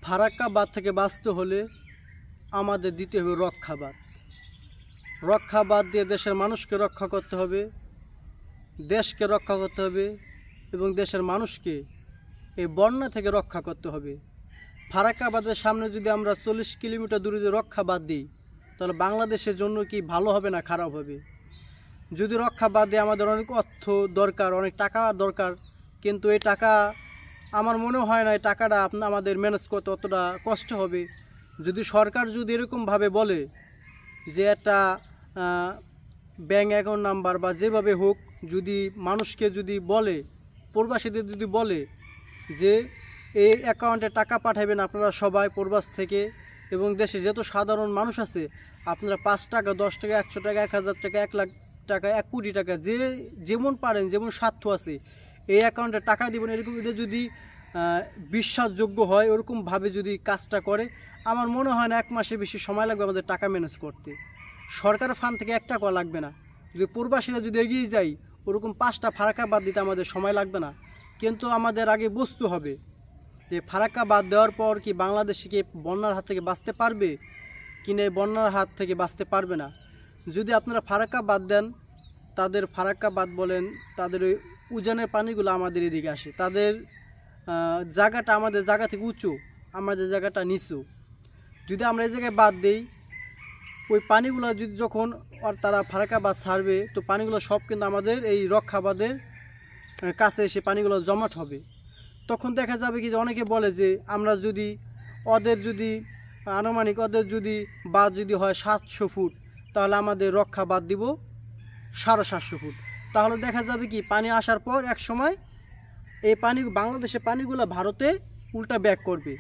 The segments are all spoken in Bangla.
ফারাক্কা বাঁধ থেকে বাঁচতে হলে আমাদের দিতে হবে রক্ষাবাদ। রক্ষাবাদ দিয়ে দেশের মানুষকে রক্ষা করতে হবে, দেশকে রক্ষা করতে হবে এবং দেশের মানুষকে এই বন্যা থেকে রক্ষা করতে হবে। ফারাক্কা বাঁধের সামনে যদি আমরা 40 কিলোমিটার দূরে যদি রক্ষাবাদ দিই, তাহলে বাংলাদেশের জন্য কি ভালো হবে না খারাপ হবে? যদি রক্ষাবাদ দিয়ে আমাদের অনেক অর্থ দরকার, অনেক টাকা দরকার, কিন্তু এই টাকা আমার মনে হয় না এই টাকাটা আমাদের ম্যানেজ করতে অতটা কষ্ট হবে। যদি সরকার যদি এরকমভাবে বলে যে একটা ব্যাঙ্ক অ্যাকাউন্ট নাম্বার বা যেভাবে হোক যদি মানুষকে যদি বলে, প্রবাসীদের যদি বলে যে এই অ্যাকাউন্টে টাকা পাঠাবেন আপনারা সবাই প্রবাস থেকে, এবং দেশে যত সাধারণ মানুষ আছে আপনারা 5 টাকা, 10 টাকা, 100 টাকা, 1000 টাকা, 1 লাখ টাকা, 1 কোটি টাকা, যে যেমন পারেন, যেমন স্বার্থ আছে এই অ্যাকাউন্টে টাকা দিবেন, এরকম এটা যদি বিশ্বাসযোগ্য হয়, ওরকমভাবে যদি কাজটা করে, আমার মনে হয় না 1 মাসের বেশি সময় লাগবে আমাদের টাকা ম্যানেজ করতে। সরকার ফান্ড থেকে 1 টাকা লাগবে না। যদি প্রবাসীরা যদি এগিয়ে যাই, ওরকম 5টা ফারাক্কা বাদ দিতে আমাদের সময় লাগবে না। কিন্তু আমাদের আগে বুঝতে হবে যে ফারাক্কা বাদ দেওয়ার পর কি বাংলাদেশে কি বন্যার হাত থেকে বাঁচতে পারবে কিনা, বন্যার হাত থেকে বাঁচতে পারবে না। যদি আপনারা ফারাক্কা বাদ দেন, তাদের ফারাক্কা বাদ বলেন, তাদের ওই উজানের পানিগুলো আমাদের এদিকে আসে, তাদের জায়গাটা আমাদের জায়গা থেকে উঁচু, আমাদের জায়গাটা নিচু। যদি আমরা এই জায়গায় বাদ দিই, ওই পানিগুলো যদি যখন আর তারা ফারাক্কা বাদ ছাড়বে, তো পানিগুলো সব কিন্তু আমাদের এই রক্ষাবাদের কাছে এসে পানিগুলো জমাট হবে। তখন দেখা যাবে কি যে অনেকে বলে যে আমরা যদি ওদের যদি আনুমানিক ওদের যদি বাঁধ যদি হয় 700 ফুট, তাহলে আমাদের রক্ষা বাঁধ দিব 750 ফুট। তাহলে দেখা যাবে কি পানি আসার পর এক সময় এই পানি বাংলাদেশের পানিগুলো ভারতে উল্টা ব্যাক করবে।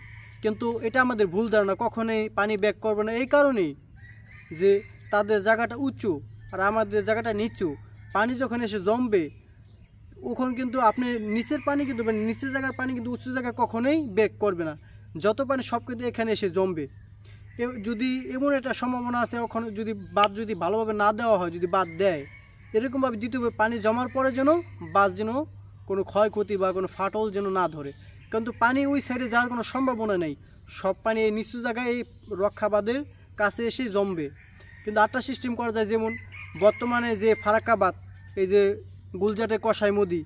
কিন্তু এটা আমাদের ভুল ধারণা, কখনোই পানি ব্যাক করবে না। এই কারণেই যে তাদের জায়গাটা উঁচু আর আমাদের জায়গাটা নিচু। পানি যখন এসে জমবে, ওখানে কিন্তু আপনি নিচের পানি কিন্তু নিচের জায়গার পানি কিন্তু উঁচু জায়গায় কখনোই ব্যাক করবে না। যত পানি সব কিন্তু এখানে এসে জমবে। যদি এমন একটা সম্ভাবনা আছে, ওখানে যদি বাঁধ যদি ভালোভাবে না দেওয়া হয়, যদি বাঁধ দেয় এরকমভাবে দিতে হবে, পানি জমার পরে যেন বাঁধ যেন কোনো ক্ষয়ক্ষতি বা কোনো ফাটল যেন না ধরে। কিন্তু পানি ওই সাইডে যাওয়ার কোনো সম্ভাবনা নেই, সব পানি এই নিচু জায়গায় এই রক্ষাবাদের কাছে এসে জমবে। কিন্তু আরেকটা সিস্টেম করা যায়, যেমন বর্তমানে যে ফারাক্কা বাঁধ, এই যে গুলজাটে কষাই মোদি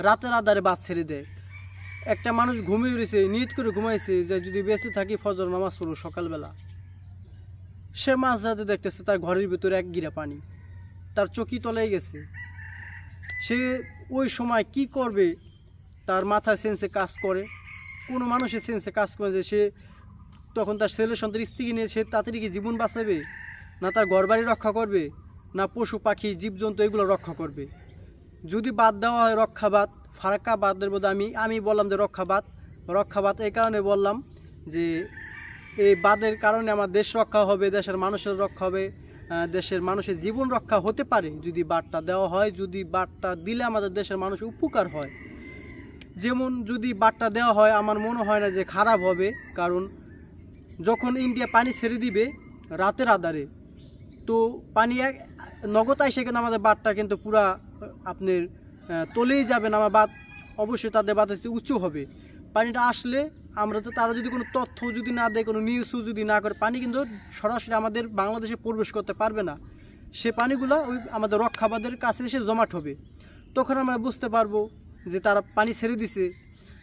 রাতের আধারে বাঁধ ছেড়ে দেয়। একটা মানুষ ঘুমিয়ে রয়েছে, নিয়ত করে ঘুমাইছে যে যদি বেঁচে থাকি ফজর নামাজ পড়ব সকালবেলা, সে মাঝ রাতে দেখতেছে তার ঘরের ভিতরে 1 গিরা পানি, তার চোখই তলায় গেছে। সে ওই সময় কি করবে, তার মাথায় সেন্সে কাজ করে, কোনো মানুষের সেন্সে কাজ করে যে সে তখন তার ছেলে সন্তান স্ত্রীকে নিয়ে সে তাড়াতাড়ি কি জীবন বাঁচাবে, না তার ঘরবাড়ি রক্ষা করবে, না পশু পাখি জীবজন্তু এগুলো রক্ষা করবে। যদি বাদ দেওয়া হয় রক্ষাবাদ, ফারাক্কা বাদের মধ্যে আমি বললাম যে রক্ষাবাদ এই কারণে বললাম যে এই বাদের কারণে আমার দেশ রক্ষা হবে, দেশের মানুষের রক্ষা হবে, দেশের মানুষের জীবন রক্ষা হতে পারে যদি বাদটা দেওয়া হয়। যদি বাদটা দিলে আমাদের দেশের মানুষের উপকার হয়। যেমন যদি বাদটা দেওয়া হয়, আমার মনে হয় না যে খারাপ হবে, কারণ যখন ইন্ডিয়া পানি ছেড়ে দিবে রাতের আধারে, তো পানি নগদ আইসে কিন্তু আমাদের বাঁধটা কিন্তু পুরা আপনার তলেই যাবে না। আমার বাঁধ অবশ্যই তাদের বাঁধ উঁচু হবে। পানিটা আসলে আমরা তো তারা যদি কোনো তথ্য যদি না দেয়, কোনো নিউজও যদি না করে, পানি কিন্তু সরাসরি আমাদের বাংলাদেশে প্রবেশ করতে পারবে না। সে পানিগুলো ওই আমাদের রক্ষাবাদের কাছে এসে জমাট হবে। তখন আমরা বুঝতে পারবো যে তারা পানি ছেড়ে দিছে।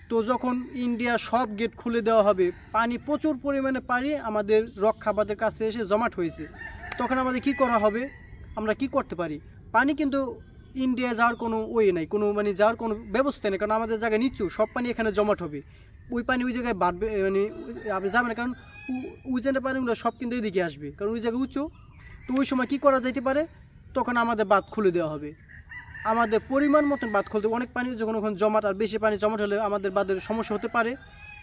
তো যখন ইন্ডিয়া সব গেট খুলে দেওয়া হবে, পানি প্রচুর পরিমাণে পানি আমাদের রক্ষাবাদের কাছে এসে জমাট হয়েছে, তখন আমাদের কি করা হবে, আমরা কি করতে পারি? পানি কিন্তু ইন্ডিয়া যাওয়ার কোনো ওয়ে নাই, কোনো যাওয়ার কোনো ব্যবস্থা নেই, কারণ আমাদের জায়গায় নিচু, সব পানি এখানে জমাট হবে। ওই পানি ওই জায়গায় বাড়বে, আপনি যাবে না, কারণ ওই জায়গায় পানিগুলো সব কিন্তু এদিকে আসবে, কারণ ওই জায়গায় উঁচু। তো ওই সময় কী করা যেতে পারে, তখন আমাদের বাঁধ খুলে দেওয়া হবে, আমাদের পরিমাণ মতন বাঁধ খুলতে। অনেক পানি যখন ওখানে জমাট, আর বেশি পানি জমাট হলে আমাদের বাঁধের সমস্যা হতে পারে।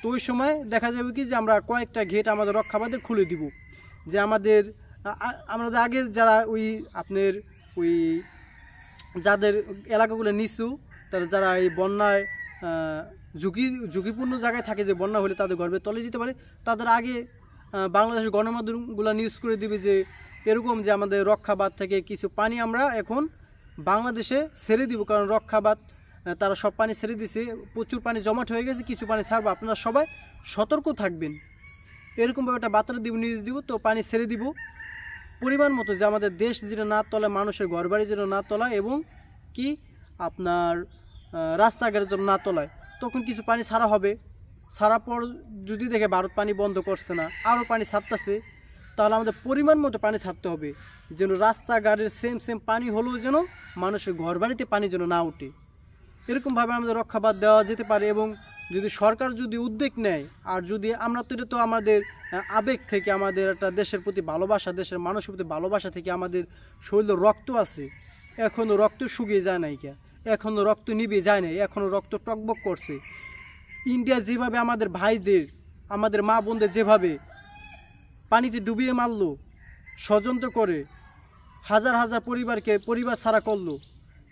তো ওই সময় দেখা যাবে কি যে আমরা কয়েকটা গেট আমাদের রক্ষাবাদের খুলে দিব, যে আমাদের আগে যারা ওই আপনার ওই যাদের এলাকাগুলো নিচু, তারা যারা এই বন্যায় ঝুঁকিপূর্ণ জায়গায় থাকে, যে বন্যা হলে তাদের গর্ভে তলে যেতে পারে, তাদের আগে বাংলাদেশের গণমাধ্যমগুলো নিউজ করে দিবে যে এরকম যে আমাদের রক্ষাবাদ থেকে কিছু পানি আমরা এখন বাংলাদেশে ছেড়ে দিব, কারণ রক্ষাবাদ তারা সব পানি ছেড়ে দিছে, প্রচুর পানি জমাট হয়ে গেছে, কিছু পানি ছাড়বো, আপনারা সবাই সতর্ক থাকবেন। এরকমভাবে একটা বার্তা দিব, নিউজ দিব, তো পানি ছেড়ে দিব পরিমাণ মতো, যে আমাদের দেশ যেন না তলায়, মানুষের ঘরবাড়ি যেন না তলায়, এবং কি আপনার রাস্তাঘাটের জন্য না তলায়। তখন কিছু পানি ছাড়া হবে, ছাড়ার পর যদি দেখে ভারত পানি বন্ধ করছে না, আরও পানি ছাড়তেছে, তাহলে আমাদের পরিমাণ মতো পানি ছাড়তে হবে, যেন রাস্তাঘাটের সেম পানি হলেও যেন মানুষের ঘরবাড়িতে পানি যেন না ওঠে। এরকমভাবে আমাদের রক্ষাবাদ দেওয়া যেতে পারে। এবং যদি সরকার যদি উদ্যোগ নেয়, আর যদি আমরা তো এটা তো আমাদের আবেগ থেকে, আমাদের একটা দেশের প্রতি ভালোবাসা, দেশের মানুষের প্রতি ভালোবাসা থেকে আমাদের শরীরে রক্ত আছে, এখনও রক্ত শুকিয়ে যায় নাই, এখনও রক্ত নিভে যায় নাই, এখনও রক্ত টকবক করছে। ইন্ডিয়া যেভাবে আমাদের ভাইদের, আমাদের মা বোনদের যেভাবে পানিতে ডুবিয়ে মারলো, ষড়যন্ত্র করে হাজার হাজার পরিবারকে পরিবার ছাড়া করলো,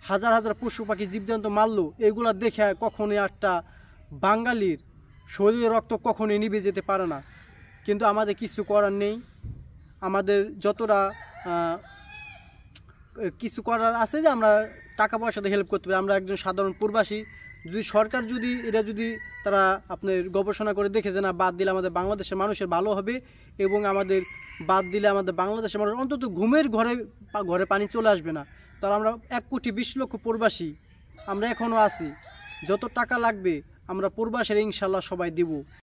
হাজার হাজার পশু পাখি জীবজন্তু মারলো, এগুলো দেখে কখনোই একটা বাঙালির শরীরের রক্ত কখনোই নিভে যেতে পারে না। কিন্তু আমাদের কিছু করার নেই, আমাদের যতটা কিছু করার আছে যে আমরা টাকা পয়সাতে হেল্প করতে পারি। আমরা একজন সাধারণ প্রবাসী, যদি সরকার যদি এটা যদি তারা আপনার গবেষণা করে দেখে যে না, বাদ দিলে আমাদের বাংলাদেশের মানুষের ভালো হবে, এবং আমাদের বাদ দিলে আমাদের বাংলাদেশের মানুষ অন্তত ঘুমের ঘরে পানি চলে আসবে না, তাহলে আমরা 1,20,00,000 প্রবাসী আমরা এখনও আছি। যত টাকা লাগবে আমরা প্রবাসীরা ইনশাল্লাহ সবাই দিব।